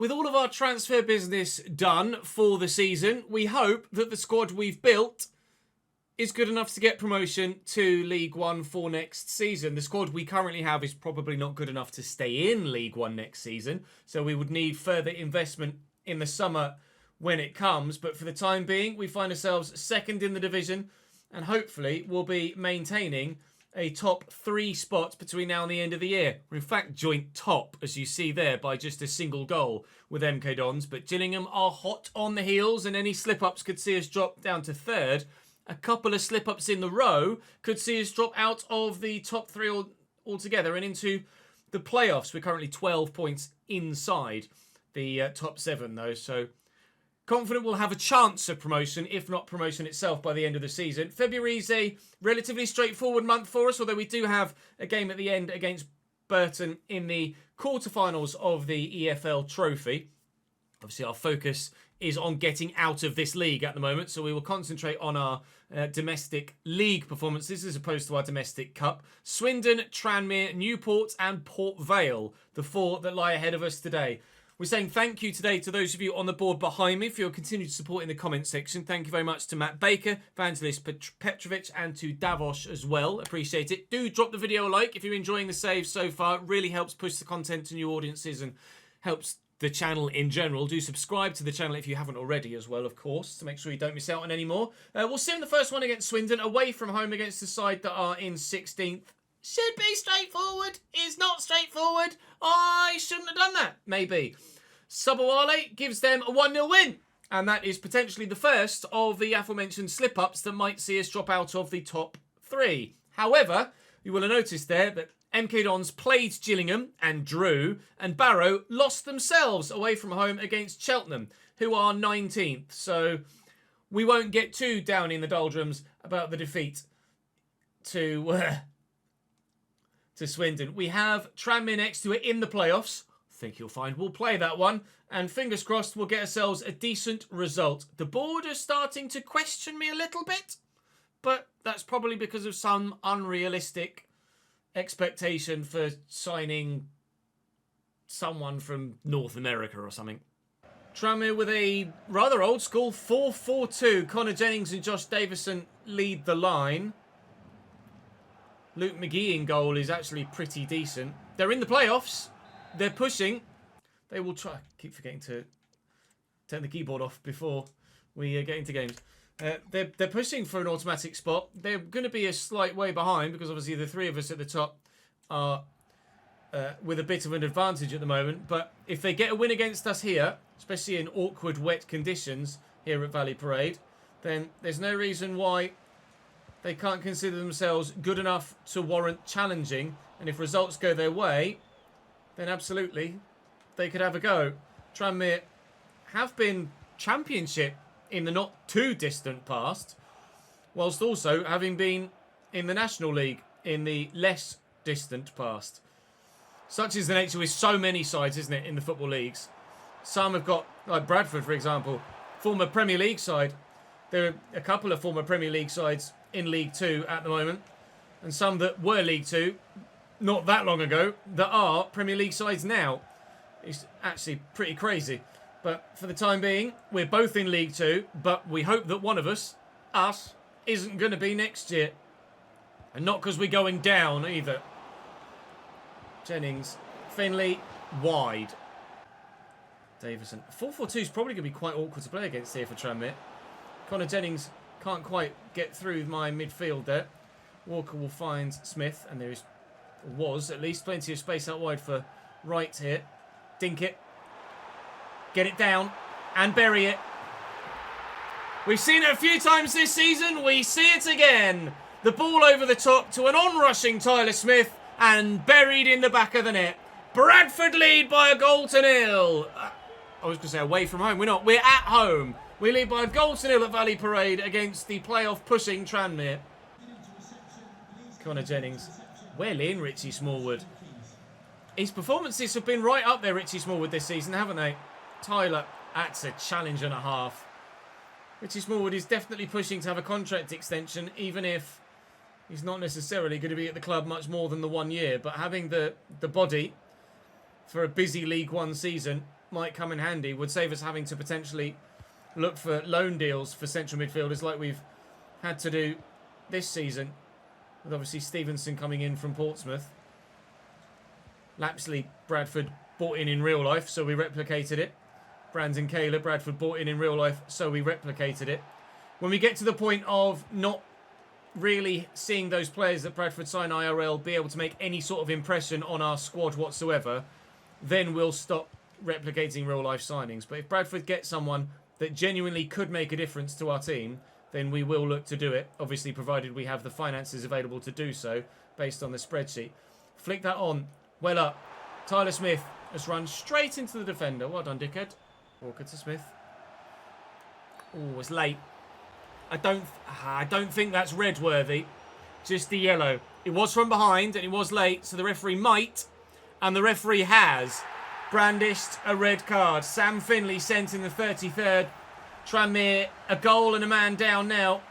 With all of our transfer business done for the season, we hope that the squad we've built is good enough to get promotion to League One for next season. The squad we currently have is probably not good enough to stay in League One next season, so we would need further investment in the summer when it comes. But for the time being, we find ourselves second in the division, and hopefully we'll be maintaining a top 3 spot between now and the end of the year. We're in fact joint top, as you see there, by just a single goal with MK Dons. But Gillingham are hot on the heels, and any slip-ups could see us drop down to 3rd. A couple of slip-ups in the row could see us drop out of the top 3 altogether and into the playoffs. We're currently 12 points inside the top 7, though, so confident we'll have a chance of promotion, if not promotion itself, by the end of the season. February is a relatively straightforward month for us, although we do have a game at the end against Burton in the quarterfinals of the EFL Trophy. Obviously, our focus is on getting out of this league at the moment, so we will concentrate on our domestic league performances as opposed to our domestic cup. Swindon, Tranmere, Newport and Port Vale, the 4 that lie ahead of us today. We're saying thank you today to those of you on the board behind me for your continued support in the comment section. Thank you very much to Matt Baker, Evangelist Petrovic, and to Davos as well. Appreciate it. Do drop the video a like if you're enjoying the save so far. It really helps push the content to new audiences and helps the channel in general. Do subscribe to the channel if you haven't already as well, of course, to make sure you don't miss out on any more. We'll see in the first one against Swindon, away from home against the side that are in 16th. Should be straightforward. Is not straightforward. I shouldn't have done that. Maybe. Subawale gives them a 1-0 win. And that is potentially the first of the aforementioned slip-ups that might see us drop out of the top 3. However, you will have noticed there that MK Dons played Gillingham and drew, and Barrow lost themselves away from home against Cheltenham, who are 19th. So we won't get too down in the doldrums about the defeat to Swindon. We have Tranmere next, who are in the playoffs. I think you'll find we'll play that one. And fingers crossed we'll get ourselves a decent result. The board is starting to question me a little bit, but that's probably because of some unrealistic expectation for signing someone from North America or something. Tranmere with a rather old school 4-4-2. Connor Jennings and Josh Davison lead the line. Luke McGee in goal is actually pretty decent. They're in the playoffs. They're pushing. They will try. I keep forgetting to turn the keyboard off before we get into games. They're pushing for an automatic spot. They're going to be a slight way behind because obviously the 3 of us at the top are with a bit of an advantage at the moment. But if they get a win against us here, especially in awkward wet conditions here at Valley Parade, then there's no reason why they can't consider themselves good enough to warrant challenging. And if results go their way, then absolutely they could have a go. Tranmere have been championship in the not too distant past, whilst also having been in the National League in the less distant past. Such is the nature with so many sides, isn't it, in the football leagues. Some have got, like Bradford, for example, former Premier League side. There are a couple of former Premier League sides in League 2 at the moment, and some that were League 2 not that long ago that are Premier League sides now. It's actually pretty crazy. But for the time being, we're both in League 2, but we hope that one of us, isn't going to be next year. And not because we're going down either. Jennings, Finley, wide. Davison. 4-4-2 is probably going to be quite awkward to play against here for Tranmere. Connor Jennings can't quite get through my midfield there. Walker will find Smith, and there was at least plenty of space out wide for Wright here. Dink it. Get it down and bury it. We've seen it a few times this season. We see it again. The ball over the top to an on-rushing Tyler Smith and buried in the back of the net. Bradford lead by a goal to 0. I was going to say away from home. We're not. We're at home. We lead by a goal to 0 at Valley Parade against the playoff-pushing Tranmere. Connor Jennings. Well in, Richie Smallwood. His performances have been right up there, Richie Smallwood, this season, haven't they? Tyler, that's a challenge and a half. Richie Smallwood is definitely pushing to have a contract extension, even if he's not necessarily going to be at the club much more than the 1 year. But having the body for a busy League One season might come in handy. Would save us having to potentially look for loan deals for central midfielders like we've had to do this season. With obviously Stevenson coming in from Portsmouth. Lapsley, Bradford bought in real life, so we replicated it. Brandon Kayla, Bradford bought in real life, so we replicated it. When we get to the point of not really seeing those players that Bradford sign IRL be able to make any sort of impression on our squad whatsoever, then we'll stop replicating real life signings. But if Bradford get someone that genuinely could make a difference to our team, then we will look to do it, obviously provided we have the finances available to do so based on the spreadsheet. Flick that on, well up. Tyler Smith has run straight into the defender. Well done, dickhead. Walker to Smith. Oh, it's late. I don't think that's red worthy. Just the yellow. It was from behind and it was late, so the referee might, and the referee has brandished a red card. Sam Finley sent in the 33rd. Tranmere, a goal and a man down now.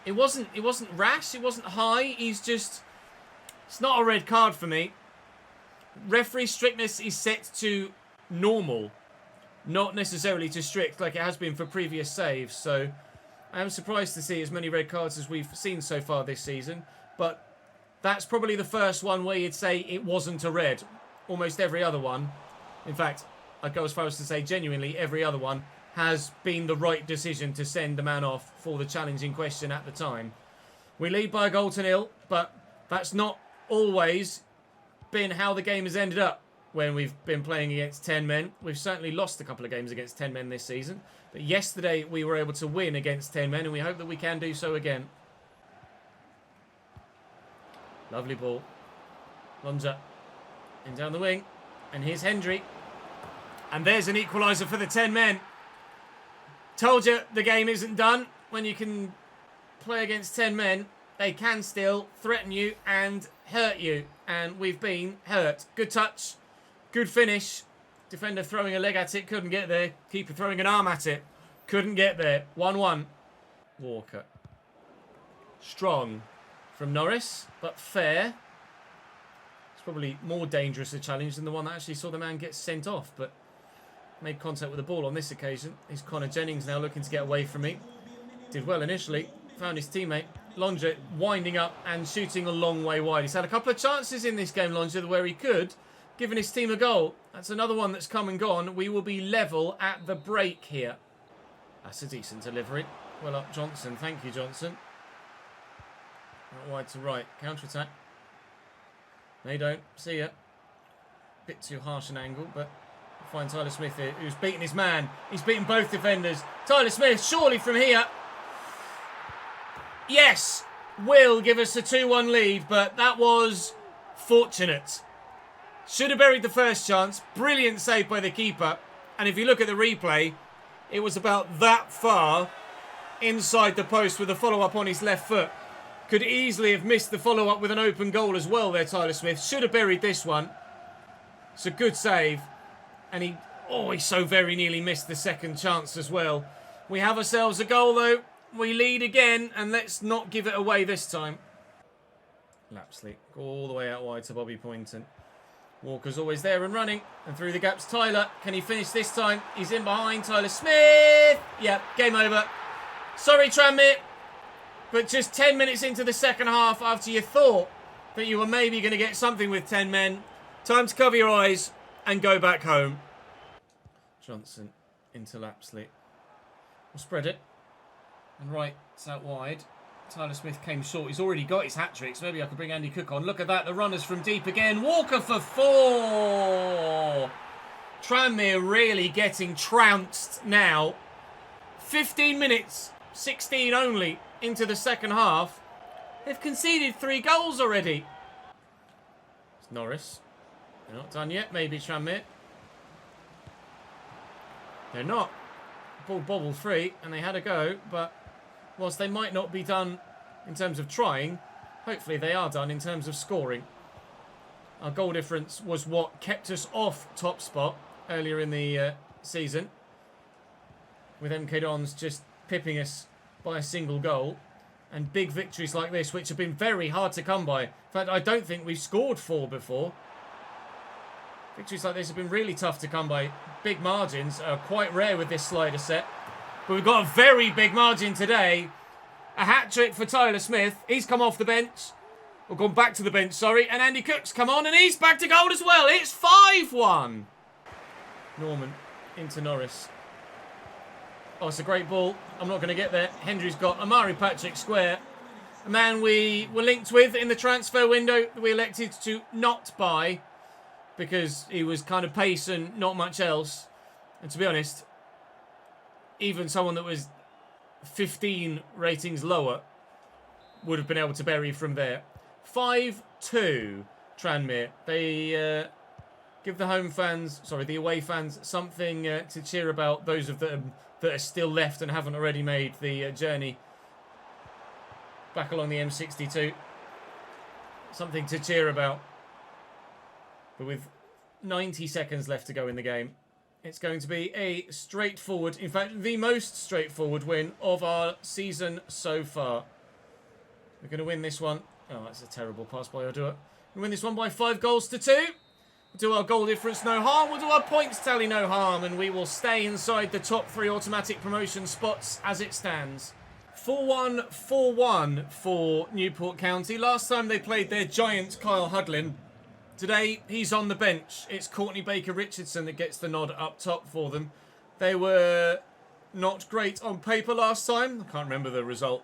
It wasn't rash, it wasn't high. It's not a red card for me. Referee strictness is set to normal, not necessarily to strict like it has been for previous saves. So I am surprised to see as many red cards as we've seen so far this season. But that's probably the first one where you'd say it wasn't a red. Almost every other one, in fact, I'd go as far as to say genuinely every other one, has been the right decision to send the man off for the challenge in question at the time. We lead by a goal to nil, but that's not always been how the game has ended up when we've been playing against 10 men. We've certainly lost a couple of games against 10 men this season, but yesterday we were able to win against 10 men, and we hope that we can do so again. Lovely ball. Lonza in down the wing, and here's Hendry. And there's an equaliser for the 10 men. Told you the game isn't done. When you can play against 10 men, they can still threaten you and hurt you. And we've been hurt. Good touch. Good finish. Defender throwing a leg at it. Couldn't get there. Keeper throwing an arm at it. Couldn't get there. 1-1. Walker. Strong from Norris, but fair. It's probably more dangerous a challenge than the one that actually saw the man get sent off, but made contact with the ball on this occasion. He's Connor Jennings now looking to get away from me. Did well initially. Found his teammate. Lonja winding up and shooting a long way wide. He's had a couple of chances in this game, Lonja, where he could, given his team a goal. That's another one that's come and gone. We will be level at the break here. That's a decent delivery. Well up, Johnson. Thank you, Johnson. Out wide to right. Counter-attack. They don't. See ya. Bit too harsh an angle, but find Tyler Smith here, who's beaten his man. He's beaten both defenders. Tyler Smith, surely from here. Yes, will give us a 2-1 lead, but that was fortunate. Should have buried the first chance. Brilliant save by the keeper. And if you look at the replay, it was about that far inside the post with a follow-up on his left foot. Could easily have missed the follow-up with an open goal as well there, Tyler Smith. Should have buried this one. It's a good save. And he so very nearly missed the second chance as well. We have ourselves a goal though. We lead again, and let's not give it away this time. Lapsley, go all the way out wide to Bobby Poynton. Walker's always there and running. And through the gaps, Tyler. Can he finish this time? He's in behind Tyler Smith. Yep, game over. Sorry, Tranmere. But just 10 minutes into the second half, after you thought that you were maybe going to get something with 10 men, time to cover your eyes and go back home. Johnson into Lapsley. We'll spread it. And right, it's out wide. Tyler Smith came short. He's already got his hat-trick, so maybe I could bring Andy Cook on. Look at that, the runners from deep again. Walker for 4. Tranmere really getting trounced now. 15 minutes, 16 only, into the second half. They've conceded 3 goals already. It's Norris. They're not done yet, maybe Tranmere. They're not. Ball bobbled free, and they had a go, but whilst they might not be done in terms of trying, hopefully they are done in terms of scoring. Our goal difference was what kept us off top spot earlier in the season, with MK Dons just pipping us by a single goal. And big victories like this, which have been very hard to come by. In fact, I don't think we've scored 4 before. Victories like this have been really tough to come by. Big margins are quite rare with this slider set. But we've got a very big margin today. A hat-trick for Tyler Smith. He's come off the bench. Or gone back to the bench, sorry. And Andy Cook's come on and he's back to goal as well. It's 5-1. Norman into Norris. Oh, it's a great ball. I'm not going to get there. Hendry's got Amari Patrick square. A man we were linked with in the transfer window that we elected to not buy because he was kind of pace and not much else. And to be honest, even someone that was 15 ratings lower would have been able to bury from there. 5-2 Tranmere. They give the the away fans something to cheer about. Those of them that are still left and haven't already made the journey back along the M62. Something to cheer about. But with 90 seconds left to go in the game, it's going to be a straightforward, in fact, the most straightforward win of our season so far. We're going to win this one. Oh, that's a terrible pass by Odua. We'll win this one by 5-2. We'll do our goal difference no harm. We'll do our points tally no harm. And we will stay inside the top 3 automatic promotion spots as it stands. 4-1, 4-1 for Newport County. Last time they played their giant Kyle Hudlin. Today, he's on the bench. It's Courtney Baker-Richardson that gets the nod up top for them. They were not great on paper last time. I can't remember the result.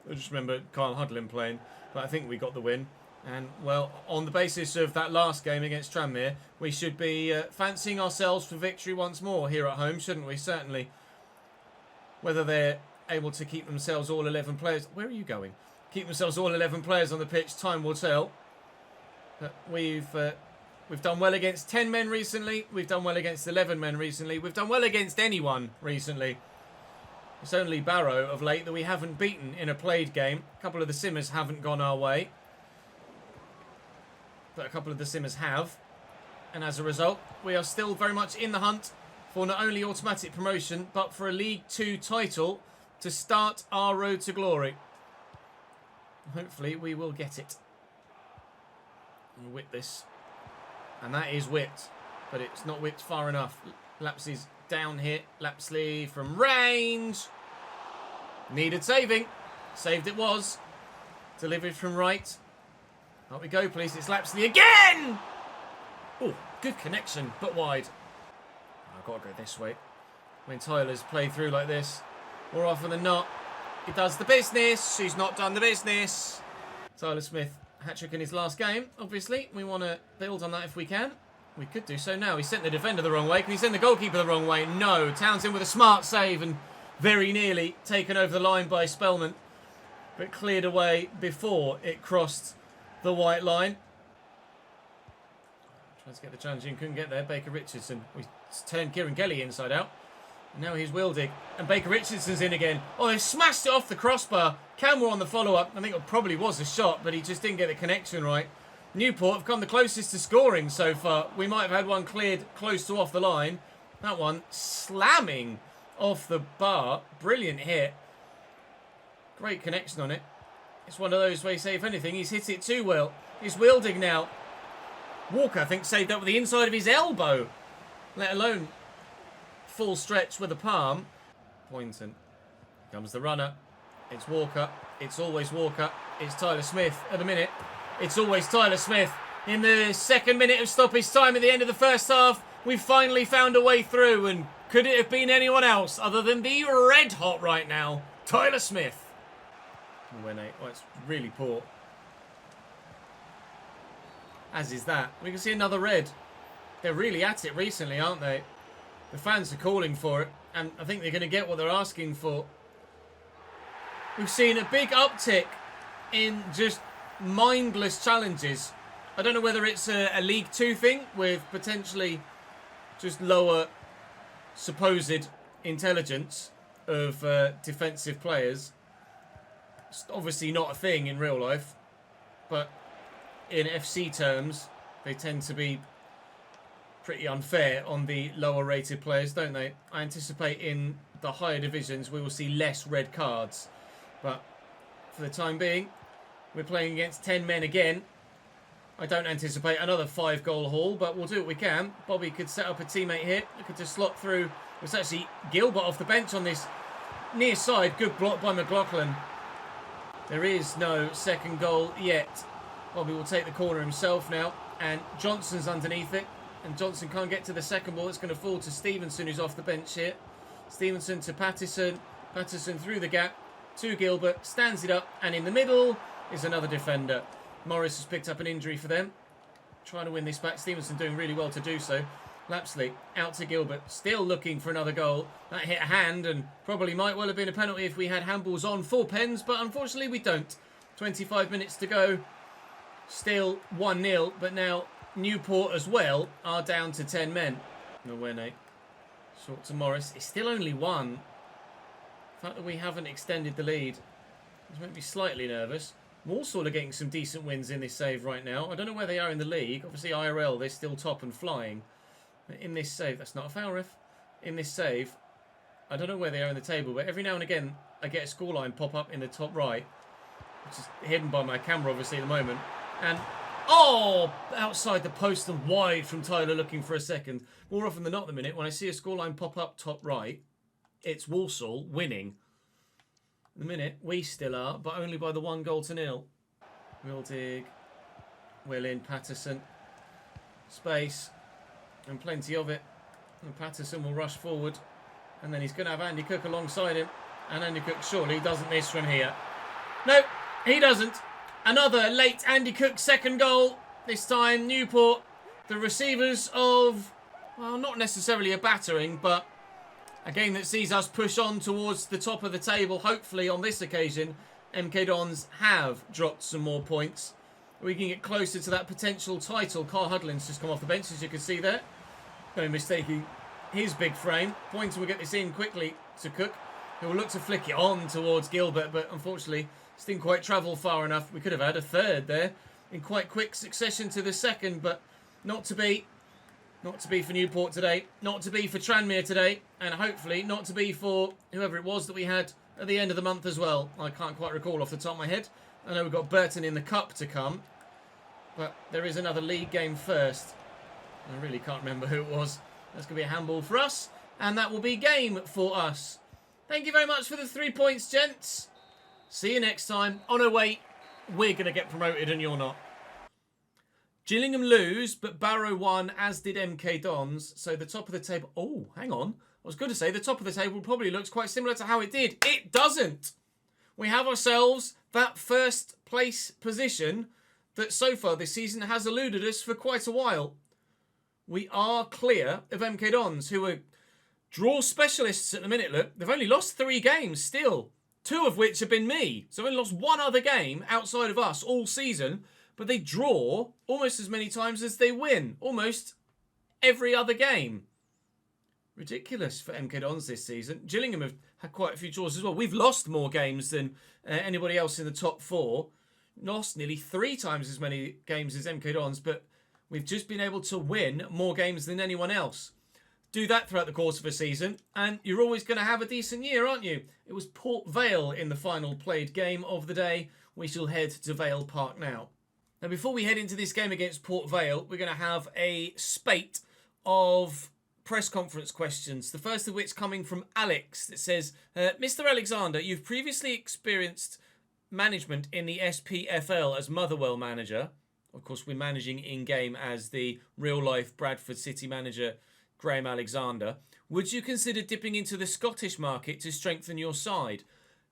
I just remember Kyle Hudlin playing. But I think we got the win. And, well, on the basis of that last game against Tranmere, we should be fancying ourselves for victory once more here at home, shouldn't we? Certainly. Whether they're able to keep themselves all 11 players... Where are you going? Keep themselves all 11 players on the pitch, time will tell. But we've done well against 10 men recently. We've done well against 11 men recently. We've done well against anyone recently. It's only Barrow of late that we haven't beaten in a played game. A couple of the simmers haven't gone our way. But a couple of the simmers have. And as a result, we are still very much in the hunt for not only automatic promotion, but for a League 2 title to start our road to glory. Hopefully we will get it. We'll whip this. And that is whipped. But it's not whipped far enough. Lapsley's down here. Lapsley from range. Needed saving. Saved it was. Delivered from right. Up we go, please. It's Lapsley again! Oh, good connection, but wide. I've got to go this way. When Tyler's played through like this, more often than not, he does the business. She's not done the business. Tyler Smith, hat-trick in his last game, obviously. We want to build on that if we can. We could do so now. He sent the defender the wrong way. Can he send the goalkeeper the wrong way? No. Townsend with a smart save and very nearly taken over the line by Spellman. But cleared away before it crossed the white line. Tries to get the challenge in. Couldn't get there. Baker-Richardson. We turned Kieran Kelly inside out. And now he's Wildig. And Baker-Richardson's in again. Oh, they smashed it off the crossbar. Campbell on the follow-up. I think it probably was a shot, but he just didn't get the connection right. Newport have come the closest to scoring so far. We might have had one cleared close to off the line. That one slamming off the bar. Brilliant hit. Great connection on it. It's one of those where you say, if anything, he's hit it too well. He's Wildig now. Walker, I think, saved up with the inside of his elbow. Let alone full stretch with a palm. Poynton. Comes the runner. It's Walker. It's always Walker. It's Tyler Smith at the minute. It's always Tyler Smith. In the second minute of stoppage time at the end of the first half, we've finally found a way through. And could it have been anyone else other than the red hot right now, Tyler Smith? Oh, it's really poor. As is that. We can see another red. They're really at it recently, aren't they? The fans are calling for it. And I think they're going to get what they're asking for. We've seen a big uptick in just mindless challenges. I don't know whether it's a League 2 thing with potentially just lower supposed intelligence of defensive players. It's obviously not a thing in real life, but in FC terms, they tend to be pretty unfair on the lower rated players, don't they? I anticipate in the higher divisions we will see less red cards, but for the time being, we're playing against 10 men again. I don't anticipate another 5-goal haul, but we'll do what we can. Bobby could set up a teammate here. He could just slot through. It's actually Gilbert off the bench on this near side. Good block by McLaughlin. There is no second goal yet. Bobby will take the corner himself now. And Johnson's underneath it. And Johnson can't get to the second ball. It's going to fall to Stevenson, who's off the bench here. Stevenson to Patterson. Patterson through the gap to Gilbert. Stands it up. And in the middle is another defender. Morris has picked up an injury for them. Trying to win this back. Stevenson doing really well to do so. Lapsley out to Gilbert. Still looking for another goal. That hit a hand and probably might well have been a penalty if we had handballs on for Pens. But unfortunately we don't. 25 minutes to go. Still 1-0. But now Newport as well are down to 10 men. Nwene. Short to Morris. It's still only 1. The fact that we haven't extended the lead has made me slightly nervous. Walsall are getting some decent wins in this save right now. I don't know where they are in the league. Obviously, IRL, they're still top and flying. In this save, that's not a foul, ref. In this save, I don't know where they are in the table, but every now and again, I get a scoreline pop up in the top right, which is hidden by my camera, obviously, at the moment. And, oh, outside the post and wide from Tyler looking for a second. More often than not, at the minute, when I see a scoreline pop up top right, it's Walsall winning. At the minute, we still are, but only by the 1-0. Wildig, Willin, Patterson. Space, and plenty of it. And Patterson will rush forward, and then he's going to have Andy Cook alongside him. And Andy Cook surely doesn't miss from here. No, he doesn't. Another late Andy Cook second goal. This time, Newport, the receivers of, well, not necessarily a battering, but a game that sees us push on towards the top of the table. Hopefully, on this occasion, MK Dons have dropped some more points. We can get closer to that potential title. Carl Hudlin's just come off the bench, as you can see there. No mistaking his big frame. Pointer will get this in quickly to Cook, who will look to flick it on towards Gilbert, but unfortunately, this didn't quite travel far enough. We could have had a third there in quite quick succession to the second, but not to be. Not to be for Newport today, not to be for Tranmere today, and hopefully not to be for whoever it was that we had at the end of the month as well. I can't quite recall off the top of my head. I know we've got Burton in the Cup to come, but there is another league game first. I really can't remember who it was. That's going to be a handball for us, and that will be game for us. Thank you very much for the 3 points, gents. See you next time. Oh no, wait, we're going to get promoted and you're not. Gillingham lose, but Barrow won, as did MK Dons. So the top of the table... Oh, hang on. I was going to say the top of the table probably looks quite similar to how it did. It doesn't. We have ourselves that first place position that so far this season has eluded us for quite a while. We are clear of MK Dons, who are draw specialists at the minute. Look, they've only lost 3 games still, 2 of which have been me. So they've only lost 1 other game outside of us all season. But they draw almost as many times as they win. Almost every other game. Ridiculous for MK Dons this season. Gillingham have had quite a few draws as well. We've lost more games than anybody else in the top 4. Lost nearly 3 times as many games as MK Dons, but we've just been able to win more games than anyone else. Do that throughout the course of a season, and you're always going to have a decent year, aren't you? It was Port Vale in the final played game of the day. We shall head to Vale Park now. Now, before we head into this game against Port Vale, we're going to have a spate of press conference questions. The first of which coming from Alex that says, Mr. Alexander, you've previously experienced management in the SPFL as Motherwell manager. Of course, we're managing in-game as the real-life Bradford City manager, Graham Alexander. Would you consider dipping into the Scottish market to strengthen your side?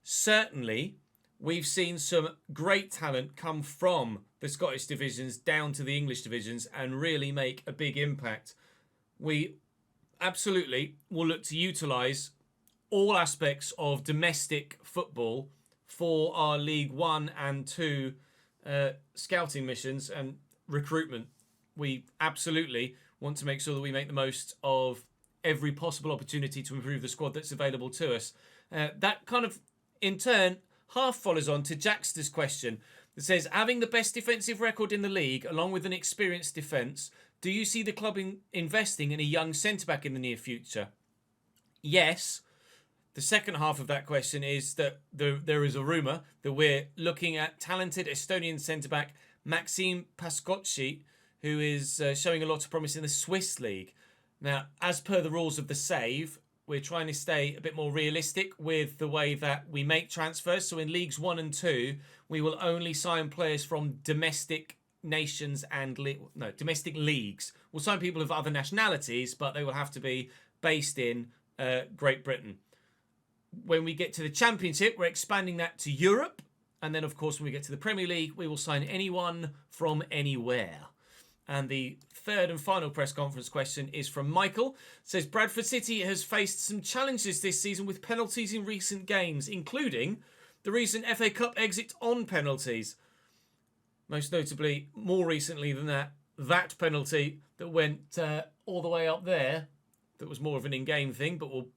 Certainly. We've seen some great talent come from the Scottish divisions down to the English divisions and really make a big impact. We absolutely will look to utilise all aspects of domestic football for our League 1 and 2 scouting missions and recruitment. We absolutely want to make sure that we make the most of every possible opportunity to improve the squad that's available to us. That kind of, in turn, half follows on to Jackster's question that says, having the best defensive record in the league along with an experienced defence, do you see the club investing in a young centre-back in the near future? Yes. The second half of that question is that there is a rumour that we're looking at talented Estonian centre-back Maxime Pascocci, who is showing a lot of promise in the Swiss League. Now, as per the rules of the save, we're trying to stay a bit more realistic with the way that we make transfers. So in Leagues 1 and 2, we will only sign players from domestic nations and domestic leagues. We'll sign people of other nationalities, but they will have to be based in Great Britain. When we get to the Championship, we're expanding that to Europe. And then, of course, when we get to the Premier League, we will sign anyone from anywhere. And the third and final press conference question is from Michael. It says, Bradford City has faced some challenges this season with penalties in recent games, including the recent FA Cup exit on penalties. Most notably, more recently than that penalty that went all the way up there, that was more of an in-game thing, but we'll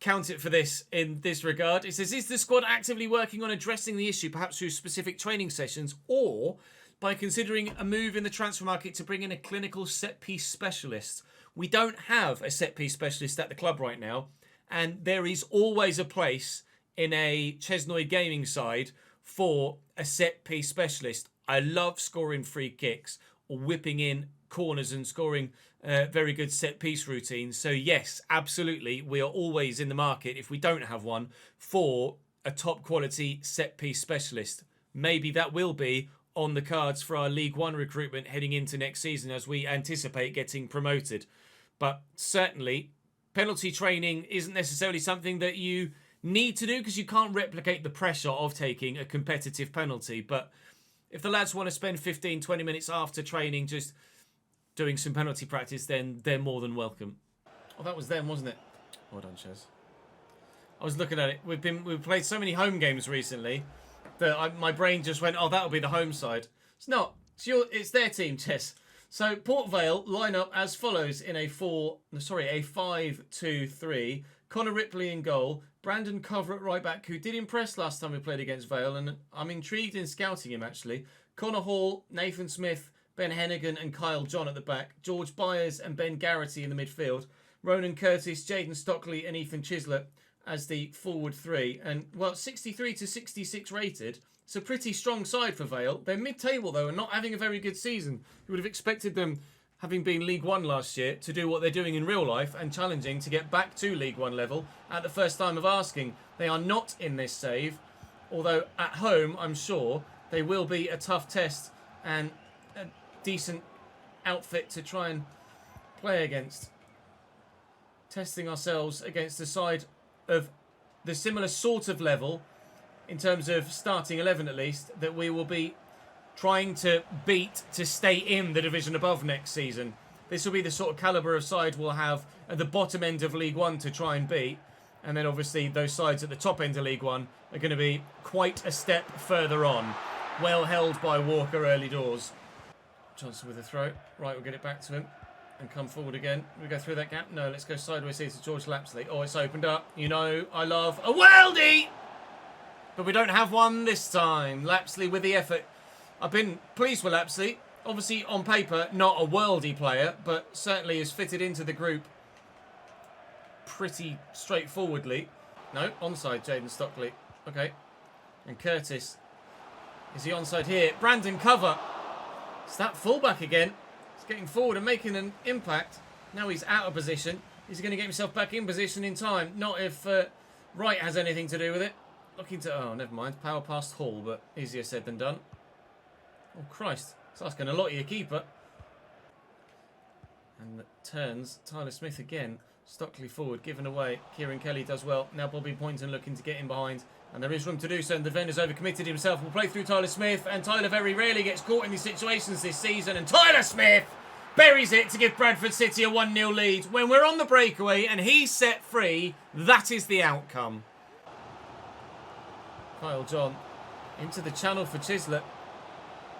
count it for this in this regard. It says, is the squad actively working on addressing the issue, perhaps through specific training sessions, or by considering a move in the transfer market to bring in a clinical set-piece specialist? We don't have a set-piece specialist at the club right now, and there is always a place in a ChesnoidGaming side for a set-piece specialist. I love scoring free kicks or whipping in corners and scoring very good set-piece routines. So yes, absolutely, we are always in the market, if we don't have one, for a top-quality set-piece specialist. Maybe that will be on the cards for our League One recruitment heading into next season as we anticipate getting promoted. But certainly, penalty training isn't necessarily something that you need to do because you can't replicate the pressure of taking a competitive penalty. But if the lads want to spend 15, 20 minutes after training just doing some penalty practice, then they're more than welcome. Oh, that was them, wasn't it? Well done, Ches. I was looking at it. We've played so many home games recently that my brain just went, oh, that'll be the home side. It's not. It's their team, Ches. So Port Vale line up as follows in a 5-2-3. Connor Ripley in goal. Brandon Cover at right back, who did impress last time we played against Vale, and I'm intrigued in scouting him actually. Connor Hall, Nathan Smith, Ben Hennigan and Kyle John at the back. George Byers and Ben Garrity in the midfield. Ronan Curtis, Jaden Stockley and Ethan Chislett as the forward three. And, well, 63 to 66 rated. It's a pretty strong side for Vale. They're mid-table, though, and not having a very good season. You would have expected them, having been League One last year, to do what they're doing in real life and challenging to get back to League One level at the first time of asking. They are not in this save, although at home, I'm sure, they will be a tough test and a decent outfit to try and play against. Testing ourselves against a side of the similar sort of level, in terms of starting 11 at least, that we will be trying to beat to stay in the division above next season. This will be the sort of calibre of side we'll have at the bottom end of League One to try and beat. And then obviously those sides at the top end of League One are going to be quite a step further on. Well held by Walker early doors. Johnson with a throw. Right, we'll get it back to him and come forward again. We go through that gap? No, let's go sideways here to George Lapsley. Oh, it's opened up. You know, I love a worldie! But we don't have one this time. Lapsley with the effort. I've been pleased with Lapsley. Obviously, on paper, not a worldie player, but certainly has fitted into the group pretty straightforwardly. No, onside, Jaden Stockley. Okay. And Curtis. Is he onside here? Brandon Cover. It's that fullback again. He's getting forward and making an impact. Now he's out of position. He's going to get himself back in position in time. Not if Wright has anything to do with it. Looking to... Oh, never mind. Power past Hall, but easier said than done. Oh, Christ. It's asking a lot of your keeper. And turns. Tyler Smith again. Stockley forward, given away. Kieran Kelly does well. Now Bobby Poynton looking to get in behind. And there is room to do so, and the defender's overcommitted himself. Will play through Tyler Smith, and Tyler very rarely gets caught in these situations this season. And Tyler Smith buries it to give Bradford City a 1-0 lead. When we're on the breakaway and he's set free, that is the outcome. Kyle John into the channel for Chislett.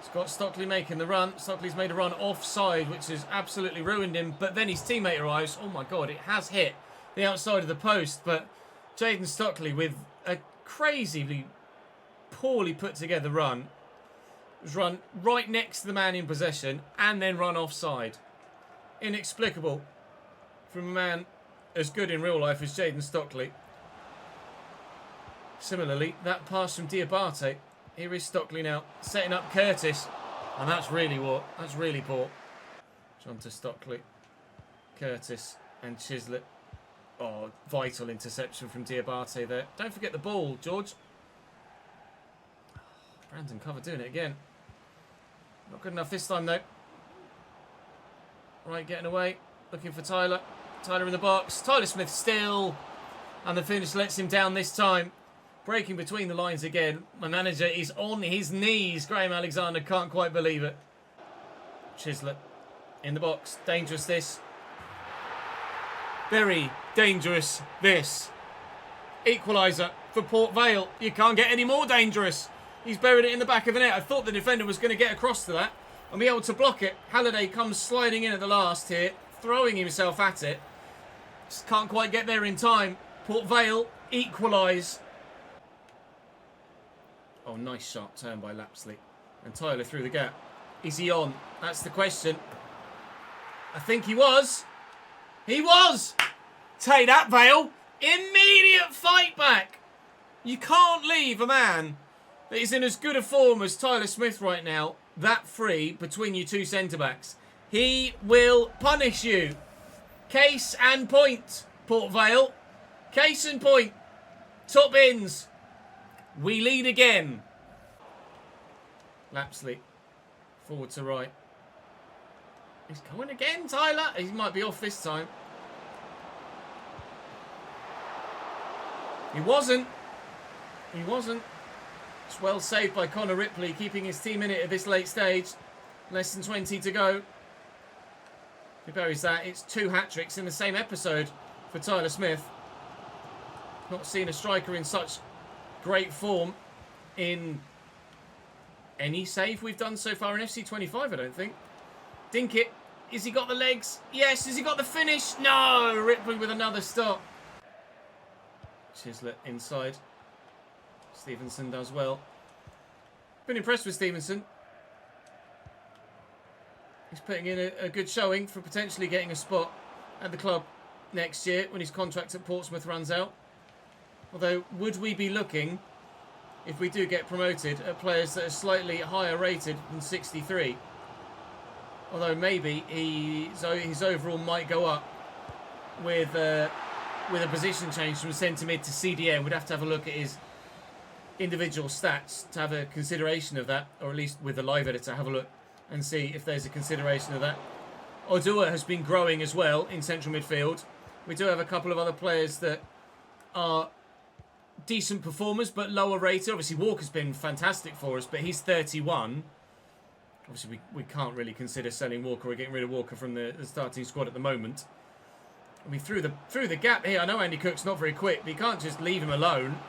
Scott Stockley making the run. Stockley's made a run offside, which has absolutely ruined him. But then his teammate arrives. Oh my God, it has hit the outside of the post. But Jaden Stockley with a crazily poorly put together run. Was run right next to the man in possession and then run offside. Inexplicable from a man as good in real life as Jaden Stockley. Similarly, that pass from Diabate. Here is Stockley now, setting up Curtis. And that's really poor. John to Stockley. Curtis and Chislett. Oh, vital interception from Diabate there. Don't forget the ball, George. Brandon Cover doing it again. Not good enough this time, though. Right, getting away. Looking for Tyler. Tyler in the box. Tyler Smith still. And the finish lets him down this time. Breaking between the lines again. My manager is on his knees. Graham Alexander can't quite believe it. Chislett in the box. Dangerous this. Very dangerous this. Equaliser for Port Vale. You can't get any more dangerous. He's buried it in the back of the net. I thought the defender was going to get across to that and be able to block it. Halliday comes sliding in at the last here, throwing himself at it. Just can't quite get there in time. Port Vale equalise. Oh, nice sharp turn by Lapsley. And Tyler through the gap. Is he on? That's the question. I think he was. He was! Take that, Vale. Immediate fight back. You can't leave a man that is in as good a form as Tyler Smith right now that free between you two centre-backs. He will punish you. Case and point, Port Vale. Case and point. Top ins. We lead again. Lapsley. Forward to right. He's going again, Tyler. He might be off this time. He wasn't. He wasn't. It's well saved by Connor Ripley, keeping his team in it at this late stage. Less than 20 to go. He buries that. It's 2 hat-tricks in the same episode for Tyler Smith. Not seen a striker in such great form in any save we've done so far in FC25, I don't think. Dinkit. Has he got the legs? Yes. Has he got the finish? No. Ripley with another stop. Chislett inside. Stevenson does well. Been impressed with Stevenson. He's putting in a good showing for potentially getting a spot at the club next year when his contract at Portsmouth runs out. Although, would we be looking, if we do get promoted, at players that are slightly higher rated than 63? Although maybe his overall might go up with a position change from centre mid to CDM. We'd have to have a look at his individual stats to have a consideration of that, or at least with the live editor have a look and see if there's a consideration of that. Odua has been growing as well in central midfield. We do have a couple of other players that are decent performers but lower rated. Obviously Walker's been fantastic for us, but he's 31. Obviously we can't really consider selling Walker or getting rid of Walker from the starting squad at the moment. I mean, through the gap here, I know Andy Cook's not very quick, but you can't just leave him alone.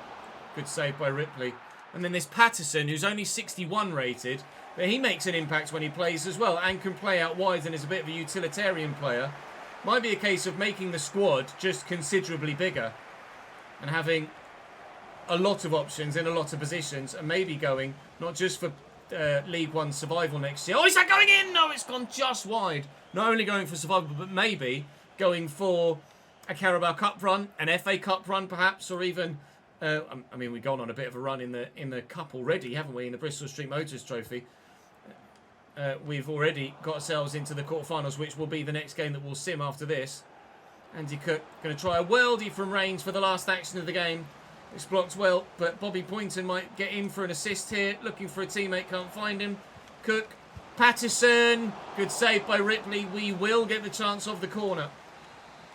Good save by Ripley. And then there's Patterson, who's only 61 rated, but he makes an impact when he plays as well and can play out wide and is a bit of a utilitarian player. Might be a case of making the squad just considerably bigger and having a lot of options in a lot of positions and maybe going not just for League One survival next year. Oh, is that going in? No, it's gone just wide. Not only going for survival, but maybe going for a Carabao Cup run, an FA Cup run perhaps, or even, I mean, we've gone on a bit of a run in the Cup already, haven't we, in the Bristol Street Motors Trophy. We've already got ourselves into the quarterfinals, which will be the next game that we'll sim after this. Andy Cook going to try a worldie from range for the last action of the game. It's blocked well, but Bobby Poynton might get in for an assist here. Looking for a teammate, can't find him. Cook, Patterson, good save by Ripley. We will get the chance of the corner.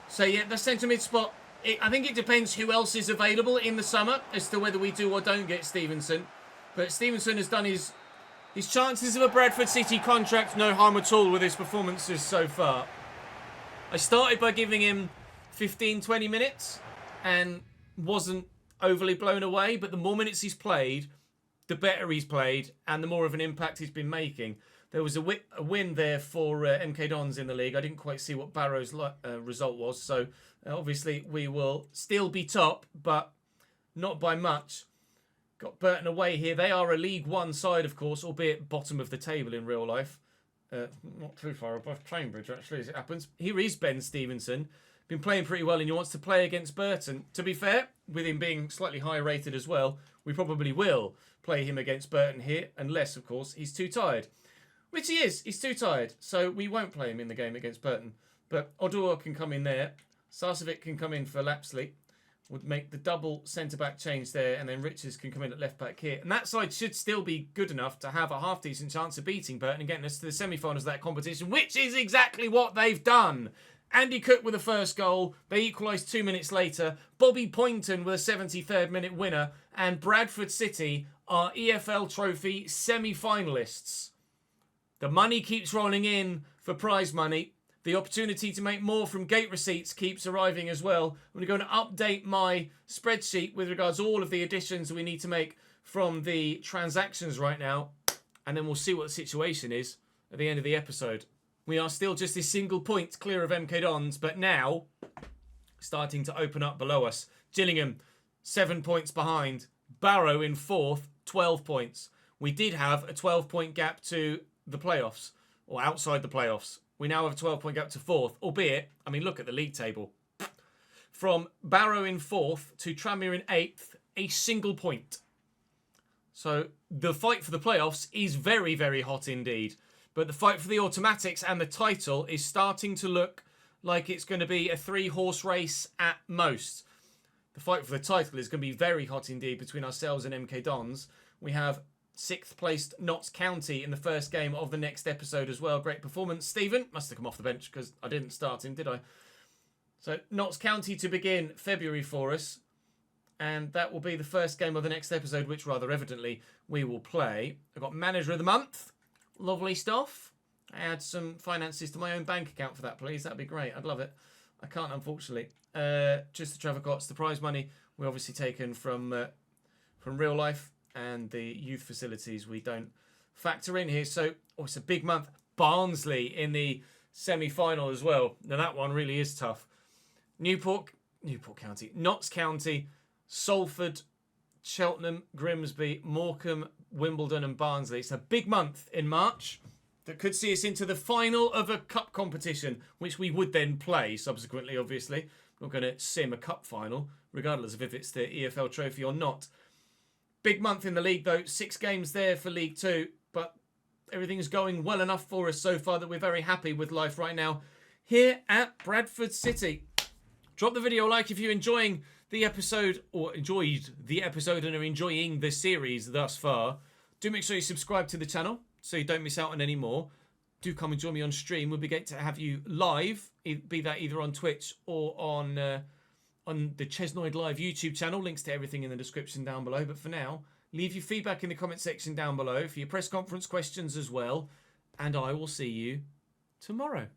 So yeah, the centre mid spot, I think it depends who else is available in the summer as to whether we do or don't get Stevenson. But Stevenson has done his chances of a Bradford City contract no harm at all with his performances so far. I started by giving him 15-20 minutes and wasn't overly blown away, but the more minutes he's played, the better he's played and the more of an impact he's been making. There was a win there for MK Dons in the league. I didn't quite see what Barrow's result was, so obviously we will still be top, but not by much. Got Burton away here. They are a League One side, of course, albeit bottom of the table in real life. Not too far above Cambridge, actually, as it happens. Here is Ben Stevenson. Been playing pretty well and he wants to play against Burton. To be fair, with him being slightly higher rated as well, we probably will play him against Burton here, unless, of course, he's too tired. Which he is. He's too tired. So we won't play him in the game against Burton. But Odor can come in there. Sarcevic can come in for Lapsley. Would make the double centre-back change there. And then Richards can come in at left-back here. And that side should still be good enough to have a half-decent chance of beating Burton and getting us to the semi-finals of that competition, which is exactly what they've done. Andy Cook with the first goal. They equalised 2 minutes later. Bobby Poynton with a 73rd minute winner. And Bradford City are EFL Trophy semi-finalists. The money keeps rolling in for prize money. The opportunity to make more from gate receipts keeps arriving as well. I'm going to update my spreadsheet with regards to all of the additions we need to make from the transactions right now. And then we'll see what the situation is at the end of the episode. We are still just a single point clear of MK Dons, but now starting to open up below us. Gillingham, 7 points behind. Barrow in 4th, 12 points. We did have a 12-point gap to the playoffs, or outside the playoffs. We now have a 12-point gap to 4th, albeit, I mean, look at the league table. From Barrow in 4th to Tranmere in 8th, a single point. So the fight for the playoffs is very, very hot indeed. But the fight for the automatics and the title is starting to look like it's going to be a 3-horse race at most. The fight for the title is going to be very hot indeed between ourselves and MK Dons. We have 6th placed Notts County in the first game of the next episode as well. Great performance. Stephen must have come off the bench because I didn't start him, did I? So Notts County to begin February for us. And that will be the first game of the next episode, which rather evidently we will play. I've got Manager of the Month. Lovely stuff. Add some finances to my own bank account for that, please. That'd be great. I'd love it. I can't, unfortunately. Just the Trevor Cots, the prize money we obviously taken from real life, and the youth facilities we don't factor in here. So it's a big month. Barnsley in the semi-final as well. Now that one really is tough. Newport County, Notts County, Salford, Cheltenham, Grimsby, Morecambe, Wimbledon and Barnsley. It's a big month in March that could see us into the final of a cup competition, which we would then play subsequently, obviously. We're going to sim a cup final, regardless of if it's the EFL Trophy or not. Big month in the league, though. 6 games there for League 2, but everything's going well enough for us so far that we're very happy with life right now here at Bradford City. Drop the video a like if you're enjoying the episode, or enjoyed the episode and are enjoying the series thus far. Do make sure you subscribe to the channel so you don't miss out on any more. Do come and join me on stream. We'll be great to have you live, be that either on Twitch or on the Chesnoid Live YouTube channel. Links to everything in the description down below. But for now, leave your feedback in the comment section down below for your press conference questions as well. And I will see you tomorrow.